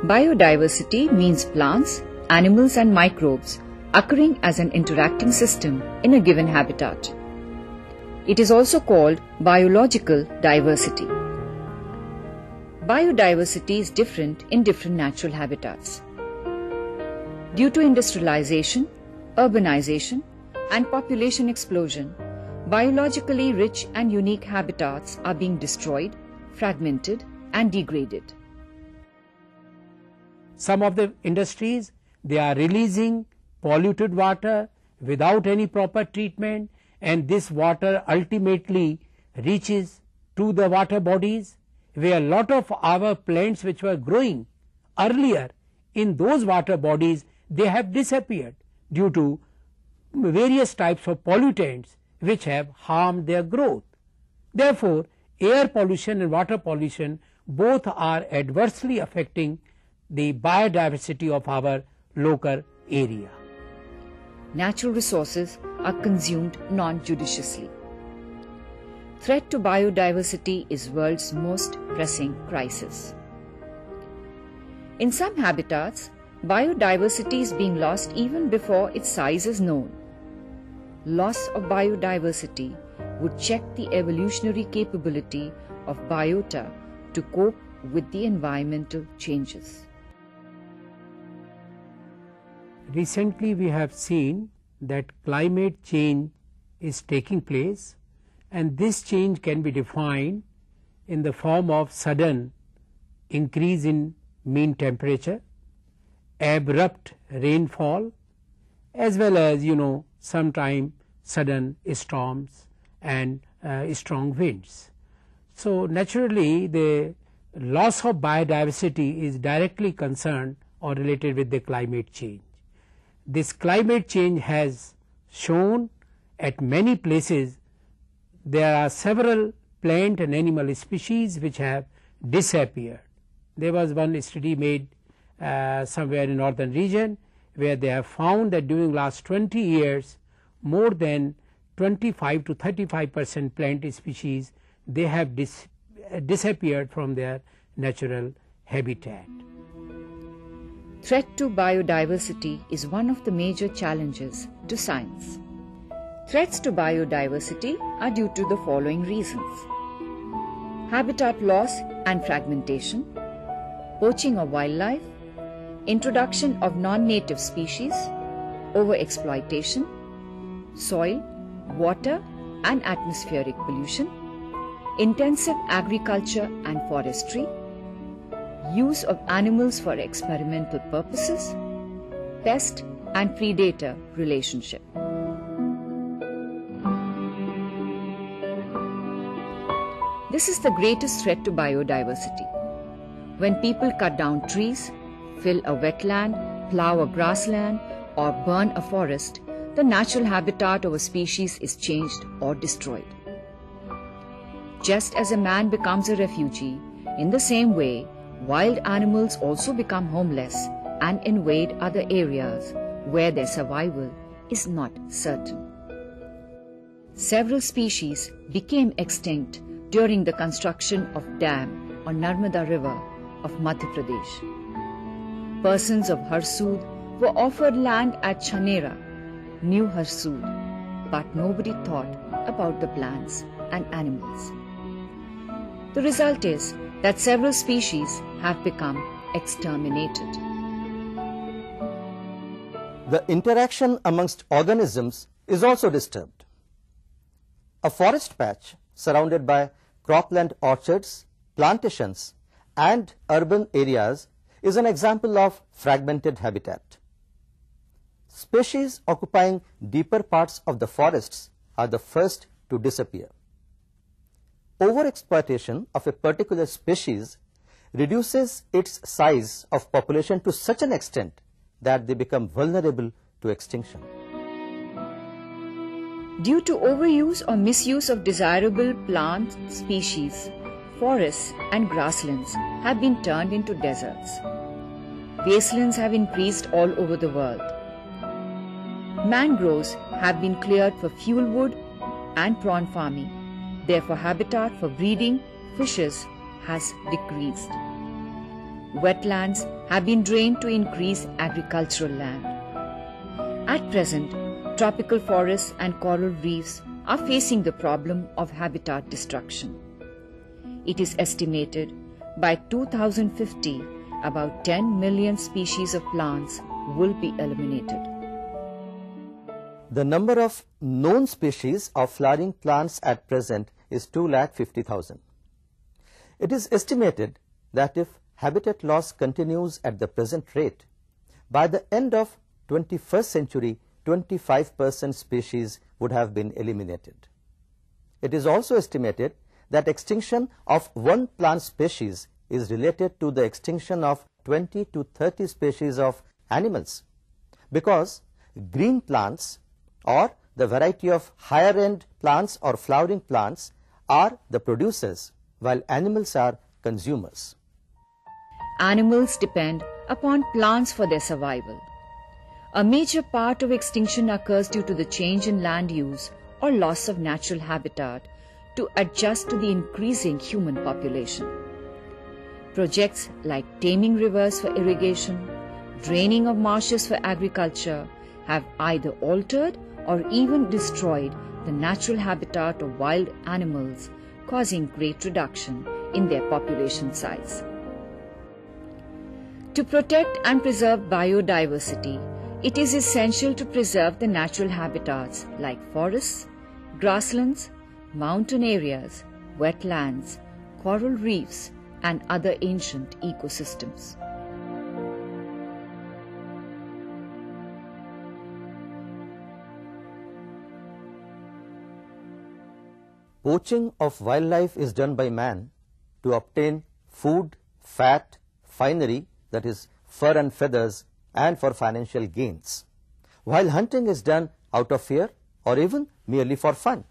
Biodiversity means plants, animals and microbes occurring as an interacting system in a given habitat. It is also called biological diversity. Biodiversity is different in different natural habitats. Due to industrialization, urbanization, and population explosion, biologically rich and unique habitats are being destroyed, fragmented, and degraded. Some of the industries, they are releasing polluted water without any proper treatment, and this water ultimately reaches to the water bodies, where a lot of our plants which were growing earlier in those water bodies, they have disappeared due to various types of pollutants which have harmed their growth. Therefore, air pollution and water pollution both are adversely affecting the biodiversity of our local area. Natural resources are consumed non-judiciously. Threat to biodiversity is world's most pressing crisis. In some habitats, biodiversity is being lost even before its size is known. Loss of biodiversity would check the evolutionary capability of biota to cope with the environmental changes. Recently we have seen that climate change is taking place, and this change can be defined in the form of sudden increase in mean temperature, abrupt rainfall, as well as sometime sudden storms and strong winds. So naturally the loss of biodiversity is directly concerned or related with the climate change. This climate change has shown at many places there are several plant and animal species which have disappeared. There was one study made somewhere in northern region where they have found that during last 20 years more than 25 to 35% plant species, they have disappeared from their natural habitat. Threat to biodiversity is one of the major challenges to science. Threats to biodiversity are due to the following reasons: habitat loss and fragmentation, poaching of wildlife, introduction of non-native species, overexploitation, soil, water and atmospheric pollution, intensive agriculture and forestry, use of animals for experimental purposes, pest and predator relationship. This is the greatest threat to biodiversity. When people cut down trees, fill a wetland, plow a grassland, or burn a forest, the natural habitat of a species is changed or destroyed. Just as a man becomes a refugee, in the same way, wild animals also become homeless and invade other areas where their survival is not certain. Several species became extinct during the construction of dam on Narmada River of Madhya Pradesh. Persons of Harsood were offered land at Chanera, New Harsood, but nobody thought about the plants and animals. The result is that several species have become exterminated. The interaction amongst organisms is also disturbed. A forest patch surrounded by cropland orchards, plantations and urban areas is an example of fragmented habitat. Species occupying deeper parts of the forests are the first to disappear. Overexploitation of a particular species reduces its size of population to such an extent that they become vulnerable to extinction. Due to overuse or misuse of desirable plant species, forests and grasslands have been turned into deserts. Wastelands have increased all over the world. Mangroves have been cleared for fuel wood and prawn farming. Therefore, habitat for breeding fishes has decreased. wetlands have been drained to increase agricultural land. At present, tropical forests and coral reefs are facing the problem of habitat destruction. It is estimated by 2050, about 10 million species of plants will be eliminated. The number of known species of flowering plants at present is 250,000. It is estimated that if habitat loss continues at the present rate, by the end of 21st century, 25% species would have been eliminated. It is also estimated that extinction of one plant species is related to the extinction of 20 to 30 species of animals, because green plants or the variety of higher end plants or flowering plants are the producers, while animals are consumers. Animals depend upon plants for their survival. A major part of extinction occurs due to the change in land use or loss of natural habitat to adjust to the increasing human population. Projects like taming rivers for irrigation, draining of marshes for agriculture have either altered or even destroyed the natural habitat of wild animals, causing great reduction in their population size. To protect and preserve biodiversity, it is essential to preserve the natural habitats like forests, grasslands, mountain areas, wetlands, coral reefs, and other ancient ecosystems. Poaching of wildlife is done by man to obtain food, fat, finery, that is fur and feathers, and for financial gains, while hunting is done out of fear or even merely for fun.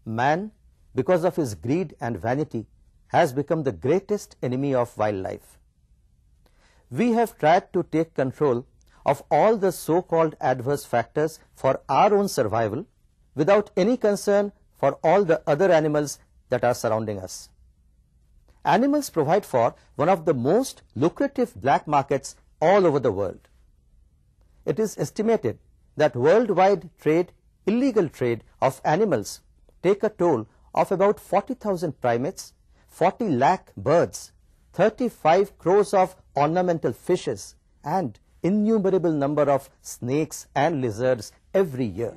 Man, because of his greed and vanity, has become the greatest enemy of wildlife. We have tried to take control of all the so-called adverse factors for our own survival without any concern for all the other animals that are surrounding us. Animals provide for one of the most lucrative black markets all over the world. It is estimated that worldwide trade, illegal trade of animals take a toll of about 40,000 primates, 40 lakh birds, 35 crores of ornamental fishes, and innumerable number of snakes and lizards every year.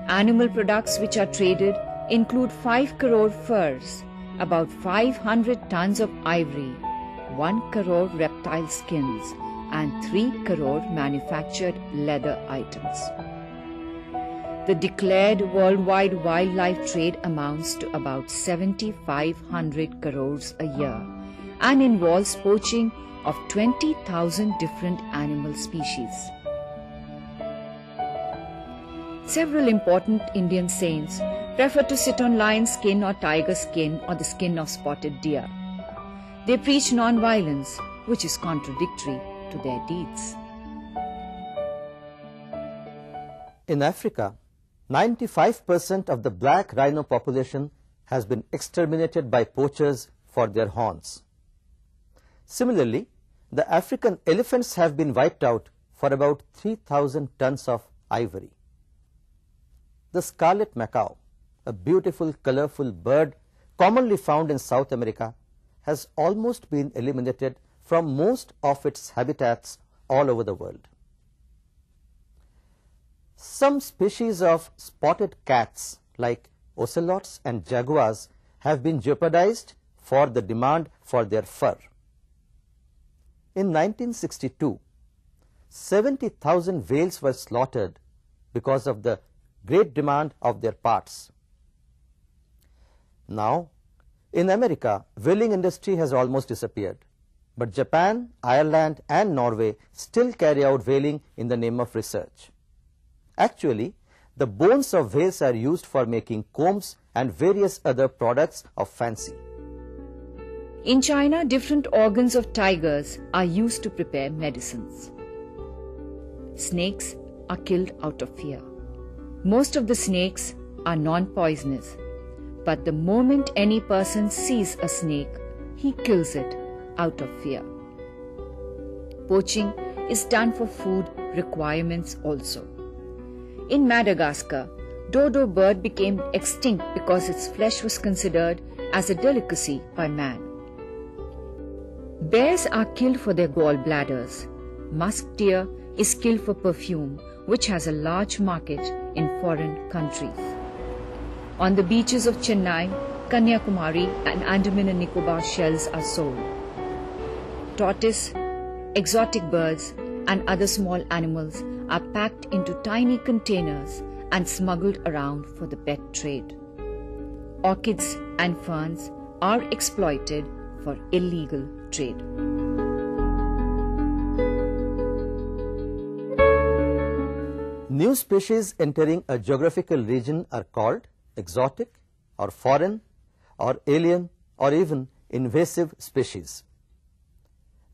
Animal products which are traded include 5 crore furs, about 500 tons of ivory, 1 crore reptile skins, and 3 crore manufactured leather items. The declared worldwide wildlife trade amounts to about 7,500 crores a year and involves poaching of 20,000 different animal species. Several important Indian saints prefer to sit on lion's skin or tiger skin or the skin of spotted deer. They preach non-violence, which is contradictory to their deeds. In Africa, 95% of the black rhino population has been exterminated by poachers for their horns. Similarly, the African elephants have been wiped out for about 3,000 tons of ivory. The scarlet macaw, a beautiful, colorful bird commonly found in South America, has almost been eliminated from most of its habitats all over the world. Some species of spotted cats like ocelots and jaguars have been jeopardized for the demand for their fur. In 1962, 70,000 whales were slaughtered because of the great demand of their parts. Now, in America, whaling industry has almost disappeared, but Japan, Ireland, and Norway still carry out whaling in the name of research. Actually, the bones of whales are used for making combs and various other products of fancy. In China, different organs of tigers are used to prepare medicines. Snakes are killed out of fear. Most of the snakes are non-poisonous, but the moment any person sees a snake, he kills it out of fear. Poaching is done for food requirements also. In Madagascar, dodo bird became extinct because its flesh was considered as a delicacy by man. Bears are killed for their gallbladders. Musk deer is killed for perfume, which has a large market in foreign countries. On the beaches of Chennai, Kanyakumari and Andaman and Nicobar shells are sold. Tortoise, exotic birds and other small animals are packed into tiny containers and smuggled around for the pet trade. Orchids and ferns are exploited for illegal trade. New species entering a geographical region are called exotic or foreign or alien or even invasive species.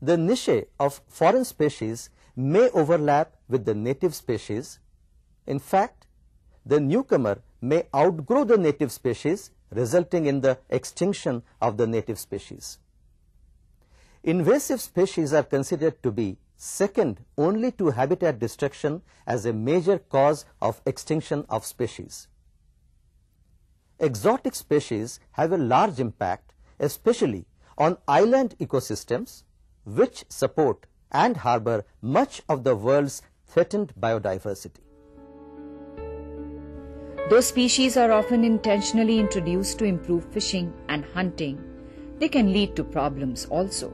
The niche of foreign species may overlap with the native species. In fact, the newcomer may outgrow the native species, resulting in the extinction of the native species. Invasive species are considered to be second only to habitat destruction as a major cause of extinction of species. Exotic species have a large impact, especially on island ecosystems, which support and harbor much of the world's threatened biodiversity. Though species are often intentionally introduced to improve fishing and hunting, they can lead to problems also.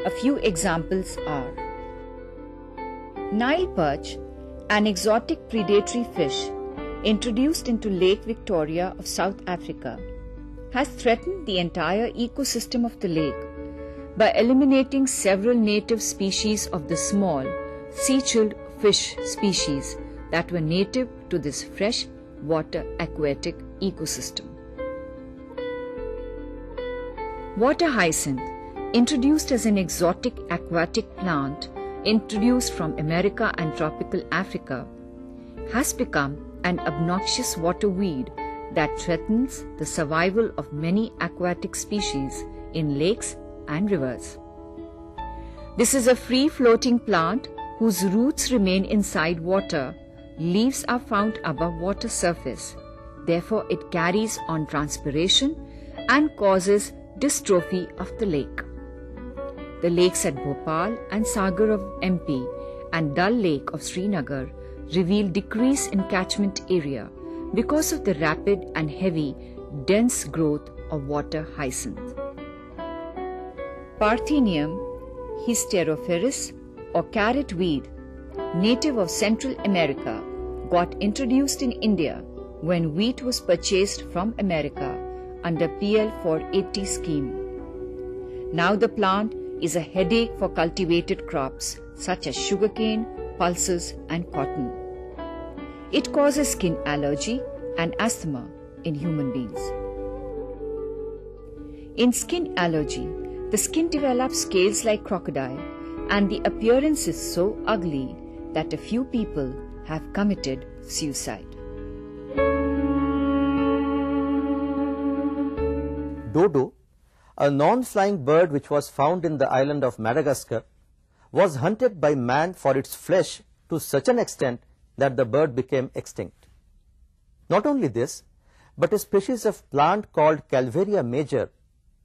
A few examples are: Nile perch, an exotic predatory fish introduced into Lake Victoria of South Africa, has threatened the entire ecosystem of the lake by eliminating several native species of the small sea-chilled fish species that were native to this fresh water aquatic ecosystem. Water hyacinth, introduced as an exotic aquatic plant introduced from America and tropical Africa, has become an obnoxious water weed that threatens the survival of many aquatic species in lakes and rivers. This is a free-floating plant whose roots remain inside water. Leaves are found above water surface. Therefore, it carries on transpiration and causes dystrophy of the lake. The lakes at Bhopal and Sagar of MP and Dal Lake of Srinagar reveal decrease in catchment area because of the rapid and heavy, dense growth of water hyacinth. Parthenium hysterophorus or carrot weed, native of Central America, got introduced in India when wheat was purchased from America under PL 480 scheme. Now the plant is a headache for cultivated crops such as sugarcane, pulses and cotton. It causes skin allergy and asthma in human beings. In skin allergy, the skin develops scales like crocodile and the appearance is so ugly that a few people have committed suicide. Dodo, a non-flying bird which was found in the island of Madagascar, was hunted by man for its flesh to such an extent that the bird became extinct. Not only this, but a species of plant called Calvaria major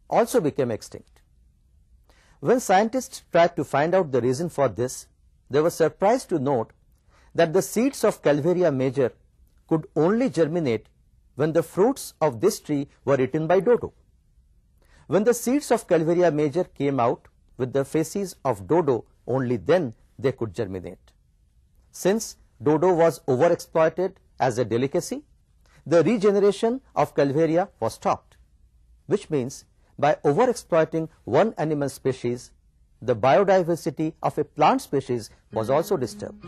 also became extinct. When scientists tried to find out the reason for this, they were surprised to note that the seeds of Calvaria major could only germinate when the fruits of this tree were eaten by dodo. When the seeds of Calvaria major came out with the faces of dodo, only then they could germinate. Since dodo was overexploited as a delicacy, the regeneration of Calvaria was stopped, which means by overexploiting one animal species, the biodiversity of a plant species was also disturbed.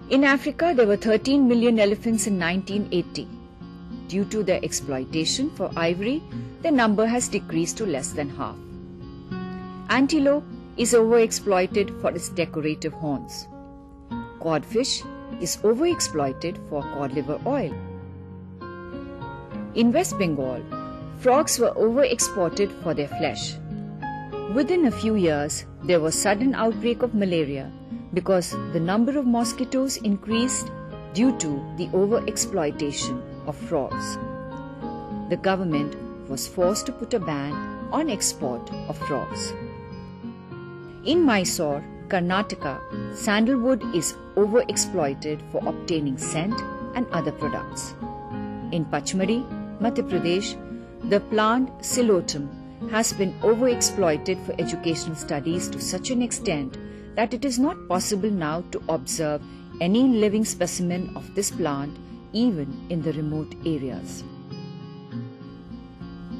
In Africa, there were 13 million elephants in 1980. Due to their exploitation for ivory, the number has decreased to less than half. Antelope is overexploited for its decorative horns. Codfish is overexploited for cod liver oil. In West Bengal, frogs were overexported for their flesh. Within a few years, there was sudden outbreak of malaria because the number of mosquitoes increased due to the overexploitation of frogs. The government was forced to put a ban on export of frogs. In Mysore, Karnataka, sandalwood is overexploited for obtaining scent and other products. In Pachmari, Madhya Pradesh, the plant Psilotum has been overexploited for educational studies to such an extent that it is not possible now to observe any living specimen of this plant even in the remote areas.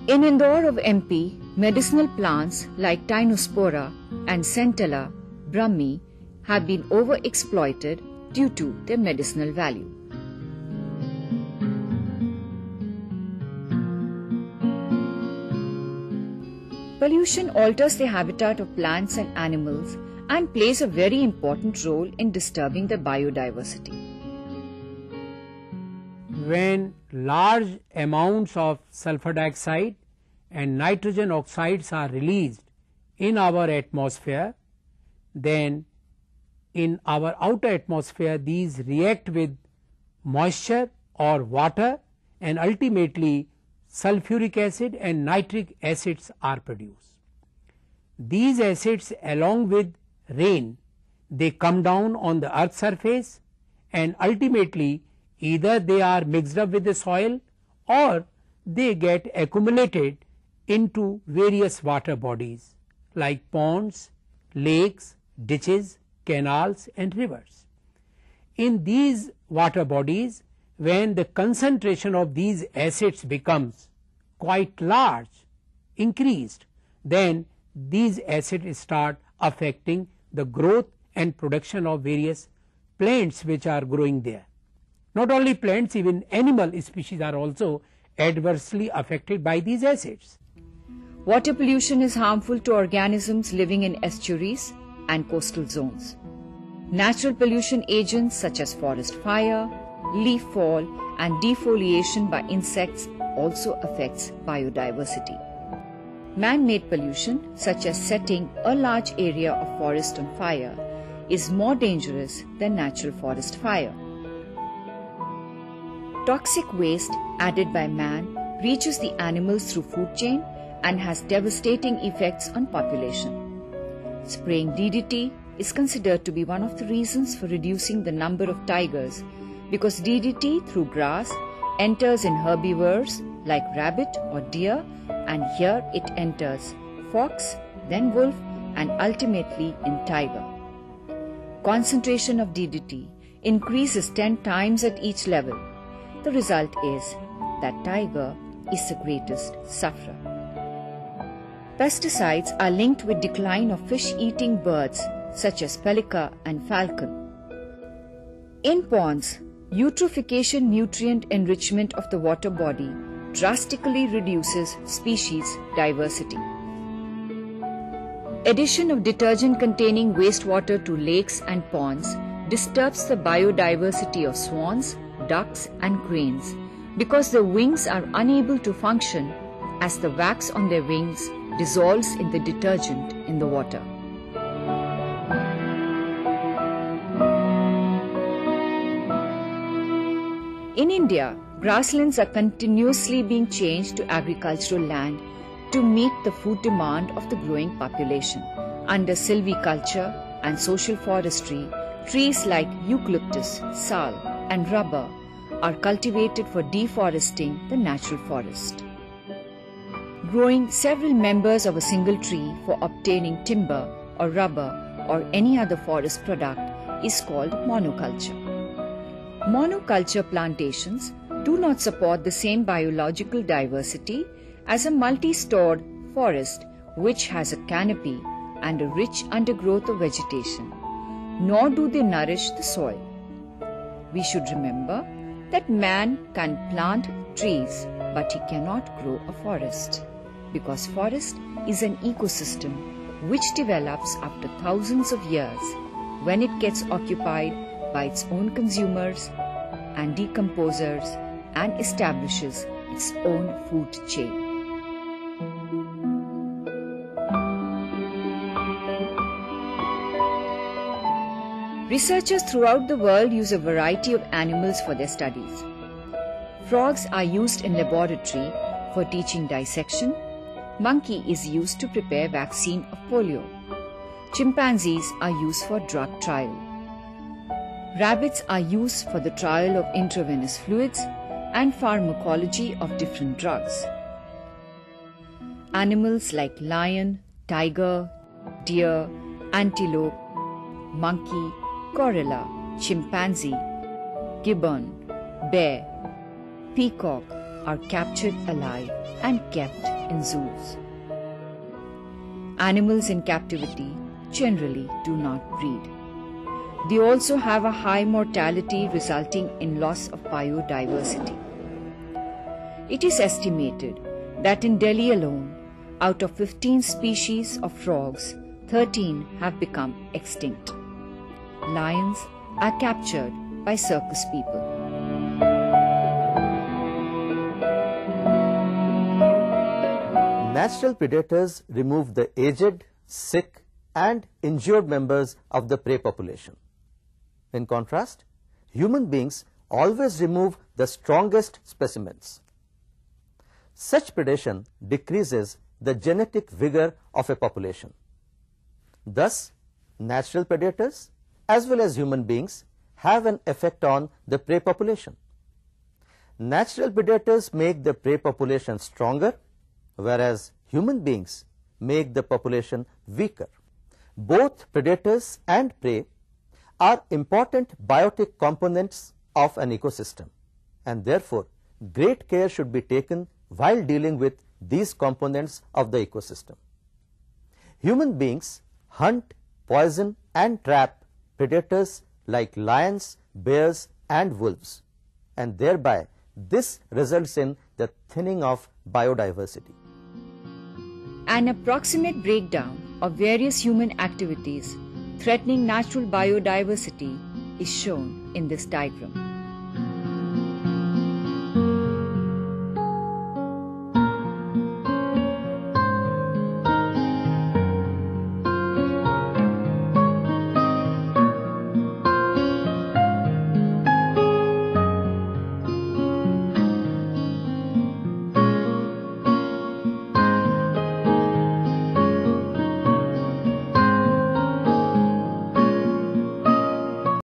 In Indore of MP, medicinal plants like Tinospora and Centella brahmi have been overexploited due to their medicinal value. Pollution alters the habitat of plants and animals and plays a very important role in disturbing the biodiversity. When large amounts of sulfur dioxide and nitrogen oxides are released in our atmosphere, then in our outer atmosphere these react with moisture or water, and ultimately sulfuric acid and nitric acids are produced. These acids, along with rain, they come down on the earth's surface, and ultimately either they are mixed up with the soil or they get accumulated into various water bodies like ponds, lakes, ditches, canals and rivers. In these water bodies, when the concentration of these acids becomes quite large, increased, then these acids start affecting the growth and production of various plants which are growing there. Not only plants, even animal species are also adversely affected by these acids. Water pollution is harmful to organisms living in estuaries and coastal zones. Natural pollution agents such as forest fire, leaf fall and defoliation by insects also affects biodiversity. Man-made pollution such as setting a large area of forest on fire is more dangerous than natural forest fire. Toxic waste added by man reaches the animals through food chain and has devastating effects on population. Spraying DDT is considered to be one of the reasons for reducing the number of tigers because DDT through grass enters in herbivores like rabbit or deer, and here it enters fox, then wolf and ultimately in tiger. Concentration of DDT increases 10 times at each level. The result is that tiger is the greatest sufferer. Pesticides are linked with decline of fish-eating birds such as pelican and falcon. In ponds, eutrophication nutrient enrichment of the water body drastically reduces species diversity. Addition of detergent-containing wastewater to lakes and ponds disturbs the biodiversity of swans, ducks and cranes because their wings are unable to function as the wax on their wings dissolves in the detergent in the water. In India, grasslands are continuously being changed to agricultural land to meet the food demand of the growing population. Under silviculture and social forestry, trees like eucalyptus, sal and rubber are cultivated for deforesting the natural forest. Growing several members of a single tree for obtaining timber or rubber or any other forest product is called monoculture. Monoculture plantations do not support the same biological diversity as a multi-stored forest which has a canopy and a rich undergrowth of vegetation, nor do they nourish the soil. We should remember that man can plant trees but he cannot grow a forest, because forest is an ecosystem which develops after thousands of years when it gets occupied by its own consumers and decomposers and establishes its own food chain. Researchers throughout the world use a variety of animals for their studies. Frogs are used in laboratory for teaching dissection. Monkey is used to prepare vaccine of polio. Chimpanzees are used for drug trial. Rabbits are used for the trial of intravenous fluids and pharmacology of different drugs. Animals like lion, tiger, deer, antelope, monkey, gorilla, chimpanzee, gibbon, bear, peacock are captured alive and kept in zoos. Animals in captivity generally do not breed. They also have a high mortality resulting in loss of biodiversity. It is estimated that in Delhi alone, out of 15 species of frogs, 13 have become extinct. Lions are captured by circus people. Natural predators remove the aged, sick, and injured members of the prey population. In contrast, human beings always remove the strongest specimens. Such predation decreases the genetic vigor of a population. Thus, natural predators as well as human beings have an effect on the prey population. Natural predators make the prey population stronger, whereas human beings make the population weaker. Both predators and prey are important biotic components of an ecosystem, and therefore great care should be taken while dealing with these components of the ecosystem. Human beings hunt, poison, and trap predators like lions, bears, and wolves, and thereby this results in the thinning of biodiversity. An approximate breakdown of various human activities threatening natural biodiversity is shown in this diagram.